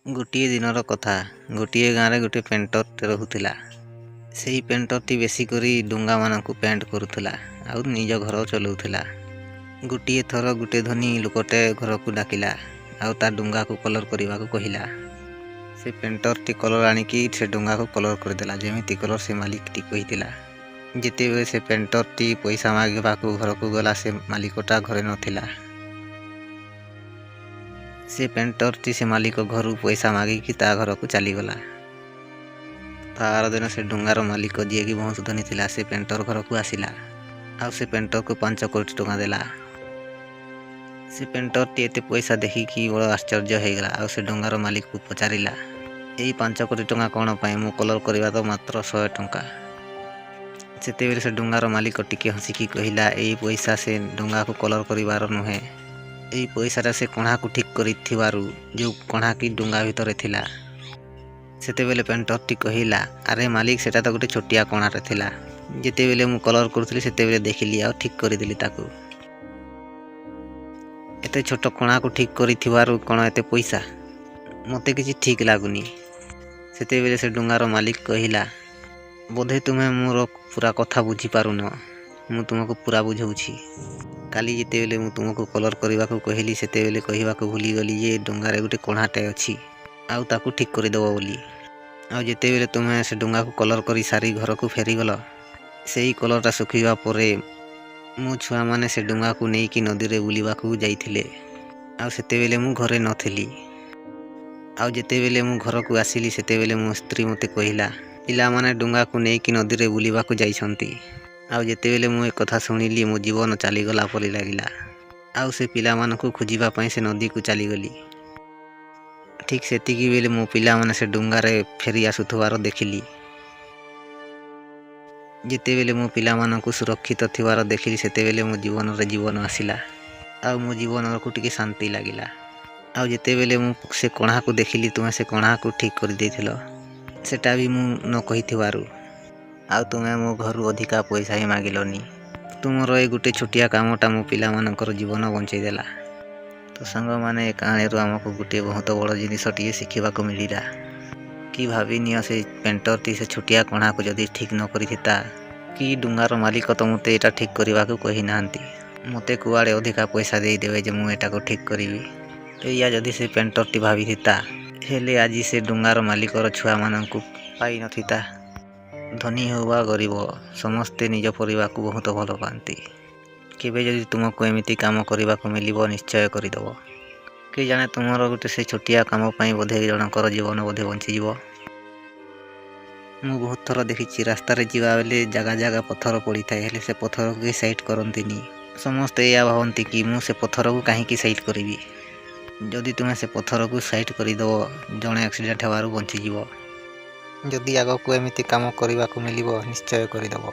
ଗୋଟିଏ ଦିନର କଥା। ଗୋଟିଏ ଗାଁରେ ଗୋଟିଏ ପେଣ୍ଟରଟେ ରହୁଥିଲା। ସେହି ପେଣ୍ଟରଟି ବେଶୀ କରି ଡଙ୍ଗାମାନଙ୍କୁ ପେଣ୍ଟ କରୁଥିଲା ଆଉ ନିଜ ଘର ଚଲାଉଥିଲା। ଗୋଟିଏ ଥର ଗୋଟିଏ ଧନୀ ଲୋକଟେ ଘରକୁ ଡାକିଲା ଆଉ ତା ଡଙ୍ଗାକୁ କଲର୍ କରିବାକୁ କହିଲା। ସେ ପେଣ୍ଟରଟି କଲର୍ ଆଣିକି ସେ ଡଙ୍ଗାକୁ କଲର୍ କରିଦେଲା ଯେମିତି କଲର୍ ସେ ମାଲିକଟି କହିଥିଲା। ଯେତେବେଳେ ସେ ପେଣ୍ଟରଟି ପଇସା ମାଗିବାକୁ ଘରକୁ ଗଲା ସେ ମାଲିକଟା ଘରେ ନଥିଲା। ସେ ପେଣ୍ଟରଟି ସେ ମାଲିକ ଘରୁ ପଇସା ମାଗିକି ତା ଘରକୁ ଚାଲିଗଲା। ତା ଆର ଦିନ ସେ ଡଙ୍ଗାର ମାଲିକ ଯିଏକି ବହୁତ ଧନୀ ଥିଲା ସେ ପେଣ୍ଟର ଘରକୁ ଆସିଲା ଆଉ ସେ ପେଣ୍ଟରକୁ 5 କୋଟି ଟଙ୍କା ଦେଲା। ସେ ପେଣ୍ଟରଟି ଏତେ ପଇସା ଦେଖିକି ବଡ଼ ଆଶ୍ଚର୍ଯ୍ୟ ହେଇଗଲା ଆଉ ସେ ଡଙ୍ଗାର ମାଲିକକୁ ପଚାରିଲା, ଏଇ 5 କୋଟି ଟଙ୍କା କ'ଣ ପାଇଁ? ମୁଁ କଲର୍ କରିବା ତ ମାତ୍ର 100 ଟଙ୍କା। ସେତେବେଳେ ସେ ଡଙ୍ଗାର ମାଲିକ ଟିକେ ହସିକି କହିଲା, ଏଇ ପଇସା ସେ ଡଙ୍ଗାକୁ କଲର୍ କରିବାର ନୁହେଁ। ଏଇ ପଇସାଟା ସେ କଣାକୁ ଠିକ୍ କରିଥିବାରୁ ଯେଉଁ କଣାଟି ଡଙ୍ଗା ଭିତରେ ଥିଲା। ସେତେବେଳେ ପେଣ୍ଟରଟି କହିଲା, ଆରେ ମାଲିକ ସେଟା ତ ଗୋଟେ ଛୋଟିଆ କଣାରେ ଥିଲା। ଯେତେବେଳେ ମୁଁ କଲର୍ କରୁଥିଲି ସେତେବେଳେ ଦେଖିଲି ଆଉ ଠିକ୍ କରିଦେଲି ତାକୁ। ଏତେ ଛୋଟ କଣାକୁ ଠିକ୍ କରିଥିବାରୁ କ'ଣ ଏତେ ପଇସା? ମୋତେ କିଛି ଠିକ୍ ଲାଗୁନି। ସେତେବେଳେ ସେ ଡଙ୍ଗାର ମାଲିକ କହିଲା, ବୋଧେ ତୁମେ ମୋର ପୁରା କଥା ବୁଝିପାରୁନ। ମୁଁ ତୁମକୁ ପୁରା ବୁଝାଉଛି। କାଲି ଯେତେବେଳେ ମୁଁ ତୁମକୁ କଲର୍ କରିବାକୁ କହିଲି ସେତେବେଳେ କହିବାକୁ ଭୁଲିଗଲି ଯେ ଡଙ୍ଗାରେ ଗୋଟେ କଣାଟେ ଅଛି ଆଉ ତାକୁ ଠିକ୍ କରିଦେବ ବୋଲି। ଆଉ ଯେତେବେଳେ ତୁମେ ସେ ଡଙ୍ଗାକୁ କଲର୍ କରି ସାରି ଘରକୁ ଫେରିଗଲ, ସେଇ କଲର୍ଟା ଶୁଖିବା ପରେ ମୋ ଛୁଆମାନେ ସେ ଡଙ୍ଗାକୁ ନେଇକି ନଦୀରେ ବୁଲିବାକୁ ଯାଇଥିଲେ ଆଉ ସେତେବେଳେ ମୁଁ ଘରେ ନଥିଲି। ଆଉ ଯେତେବେଳେ ମୁଁ ଘରକୁ ଆସିଲି ସେତେବେଳେ ମୋ ସ୍ତ୍ରୀ ମୋତେ କହିଲା, ପିଲାମାନେ ଡଙ୍ଗାକୁ ନେଇକି ନଦୀରେ ବୁଲିବାକୁ ଯାଇଛନ୍ତି। ଆଉ ଯେତେବେଳେ ମୁଁ ଏ କଥା ଶୁଣିଲି ମୋ ଜୀବନ ଚାଲିଗଲା ପରି ଲାଗିଲା ଆଉ ସେ ପିଲାମାନଙ୍କୁ ଖୋଜିବା ପାଇଁ ସେ ନଦୀକୁ ଚାଲିଗଲି। ଠିକ୍ ସେତିକି ବେଳେ ମୋ ପିଲାମାନେ ସେ ଡଙ୍ଗାରେ ଫେରି ଆସୁଥିବାର ଦେଖିଲି। ଯେତେବେଳେ ମୋ ପିଲାମାନଙ୍କୁ ସୁରକ୍ଷିତ ଥିବାର ଦେଖିଲି ସେତେବେଳେ ମୋ ଜୀବନରେ ଜୀବନ ଆସିଲା ଆଉ ମୋ ଜୀବନକୁ ଟିକେ ଶାନ୍ତି ଲାଗିଲା। ଆଉ ଯେତେବେଳେ ମୁଁ ସେ କଣାକୁ ଦେଖିଲି ତୁମେ ସେ କଣାକୁ ଠିକ୍ କରିଦେଇଥିଲ, ସେଟା ବି ମୁଁ ନ କହିଥିବାରୁ ଆଉ ତୁମେ ମୋ ଘରୁ ଅଧିକା ପଇସା ହିଁ ମାଗିଲନି। ତୁମର ଏ ଗୋଟେ ଛୋଟିଆ କାମଟା ମୋ ପିଲାମାନଙ୍କର ଜୀବନ ବଞ୍ଚେଇ ଦେଲା। ତ ସାଙ୍ଗମାନେ ଏ କାହାଣୀରୁ ଆମକୁ ଗୋଟିଏ ବହୁତ ବଡ଼ ଜିନିଷଟିଏ ଶିଖିବାକୁ ମିଳିଲା କି ଭାବିନିଅ ସେ ପେଣ୍ଟରଟି ସେ ଛୋଟିଆ କଣାକୁ ଯଦି ଠିକ୍ ନ କରିଥିତା କି ଡଙ୍ଗାର ମାଲିକ ତ ମୋତେ ଏଇଟା ଠିକ୍ କରିବାକୁ କହିନାହାନ୍ତି। ମୋତେ କୁଆଡ଼େ ଅଧିକା ପଇସା ଦେଇଦେବେ ଯେ ମୁଁ ଏଟାକୁ ଠିକ୍ କରିବି। ଏଇଆ ଯଦି ସେ ପେଣ୍ଟରଟି ଭାବିଥିତା ହେଲେ ଆଜି ସେ ଡଙ୍ଗାର ମାଲିକର ଛୁଆମାନଙ୍କୁ ପାଇନଥିତା। ଧନୀ ହେଉ ବା ଗରିବ ସମସ୍ତେ ନିଜ ପରିବାରକୁ ବହୁତ ଭଲ ପାଆନ୍ତି। କେବେ ଯଦି ତୁମକୁ ଏମିତି କାମ କରିବାକୁ ମିଳିବ ନିଶ୍ଚୟ କରିଦେବ। କେଜାଣେ ତୁମର ଗୋଟେ ସେ ଛୋଟିଆ କାମ ପାଇଁ ବୋଧେ ଜଣଙ୍କର ଜୀବନ ବୋଧେ ବଞ୍ଚିଯିବ। ମୁଁ ବହୁତ ଥର ଦେଖିଛି ରାସ୍ତାରେ ଯିବା ବେଳେ ଜାଗା ପଥର ପଡ଼ିଥାଏ ହେଲେ ସେ ପଥରକୁ କେହି ସାଇଡ଼୍ କରନ୍ତିନି। ସମସ୍ତେ ଏଇଆ ଭାବନ୍ତି କି ମୁଁ ସେ ପଥରକୁ କାହିଁକି ସାଇଡ଼୍ କରିବି। ଯଦି ତୁମେ ସେ ପଥରକୁ ସାଇଡ଼୍ କରିଦେବ ଜଣେ ଆକ୍ସିଡେଣ୍ଟ ହେବାରୁ ବଞ୍ଚିଯିବ। ଯଦି ଆଗକୁ ଏମିତି କାମ କରିବାକୁ ମିଳିବ ନିଶ୍ଚୟ କରିଦେବ।